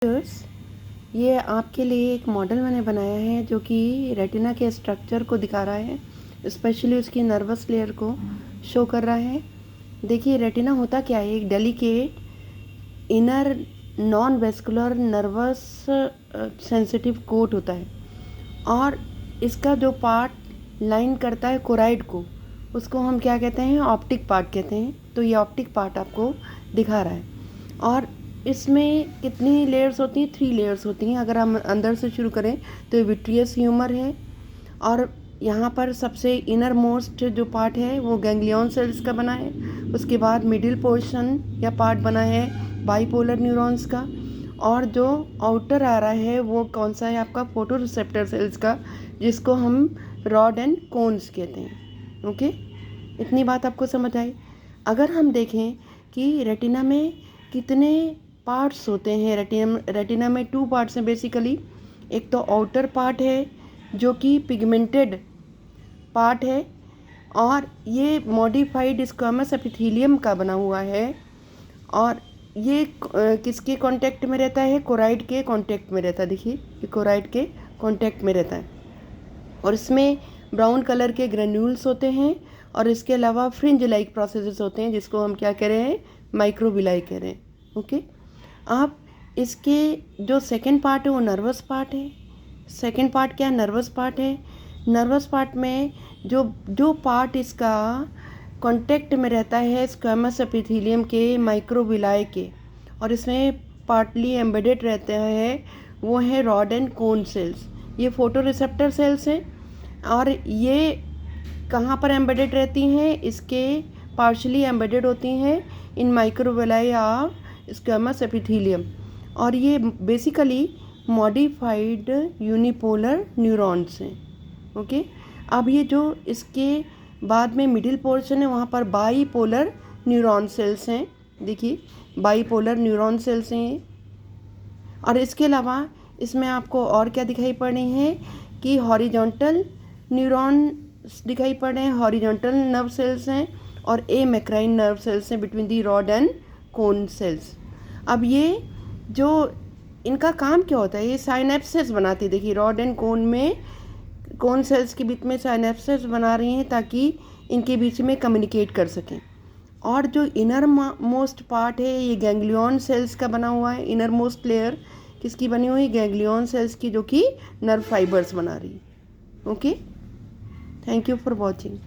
Viewers, ये आपके लिए एक मॉडल मैंने बनाया है जो कि रेटिना के स्ट्रक्चर को दिखा रहा है, स्पेशली उसकी नर्वस लेयर को शो कर रहा है। देखिए रेटिना होता क्या है, एक delicate inner non vascular nervous sensitive coat होता है और इसका जो पार्ट लाइन करता है कोराइड को, उसको हम क्या कहते हैं, ऑप्टिक पार्ट कहते हैं। तो ये ऑप्टिक पार्ट आपको दिखा रहा है और इसमें कितनी लेयर्स होती हैं, 3 लेयर्स होती हैं। अगर हम अंदर से शुरू करें तो विट्रियस ह्यूमर है और यहाँ पर सबसे इनर मोस्ट जो पार्ट है वो गैंग्लियन सेल्स का बना है। उसके बाद मिडिल पोर्शन या पार्ट बना है बाइपोलर न्यूरॉन्स का और जो आउटर आ रहा है वो कौन सा है, आपका फोटो रिसेप्टर सेल्स का, जिसको हम रॉड एंड कोन्स कहते हैं। ओके, इतनी बात आपको समझ आई। अगर हम देखें कि रेटिना में कितने पार्ट्स होते हैं, रेटिना में 2 पार्ट्स हैं बेसिकली। एक तो आउटर पार्ट है जो कि पिगमेंटेड पार्ट है और ये मॉडिफाइड स्क्वैमस एपिथेलियम का बना हुआ है और ये किसके कांटेक्ट में रहता है, कोराइड के कांटेक्ट में रहता है। देखिए ये कोराइड के कांटेक्ट में रहता है और इसमें ब्राउन कलर के ग्रेन्यूल्स होते हैं और इसके अलावा फ्रिंज लाइक प्रोसेसेस होते हैं जिसको हम क्या कह रहे हैं, माइक्रोविलाई कह रहे हैं। ओके, आप इसके जो सेकंड पार्ट है वो नर्वस पार्ट है। सेकंड पार्ट क्या, नर्वस पार्ट है। नर्वस पार्ट में जो पार्ट इसका कांटेक्ट में रहता है स्क्वैमस एपिथेलियम के माइक्रोविलाई के और इसमें पार्टली एम्बेडेड रहते हैं, वो है रॉड एंड कोन सेल्स। ये फोटो रिसेप्टर सेल्स हैं और ये कहाँ पर एम्बेडेड रहती हैं, इसके पार्शली एम्बेडेड होती हैं इन माइक्रोविलाई ऑफ स्क्वैमस एपिथेलियम और ये बेसिकली मॉडिफाइड यूनिपोलर न्यूरॉन्स हैं। ओके, अब ये जो इसके बाद में मिडिल पोर्शन है वहाँ पर बाईपोलर न्यूरॉन सेल्स हैं। देखिए बाईपोलर न्यूरॉन सेल्स हैं और इसके अलावा इसमें आपको और क्या दिखाई पड़ रही हैं कि हॉरिजॉन्टल न्यूरॉन दिखाई पड़ रहे हैं, हॉरिजॉन्टल नर्व सेल्स हैं और मैक्राइन नर्व सेल्स हैं between the rod and cone cells. अब ये जो इनका काम क्या होता है, ये साइनेप्सेस बनाती है। देखिए रॉड एंड कोन में, कोन सेल्स के बीच में साइनेप्सेस बना रही हैं ताकि इनके बीच में कम्युनिकेट कर सकें। और जो इनर मोस्ट पार्ट है ये गैंग्लियन सेल्स का बना हुआ है। इनर मोस्ट लेयर किसकी बनी हुई, गैंग्लियन सेल्स की, जो कि नर्व फाइबर्स बना रही है। Okay, thank you for watching.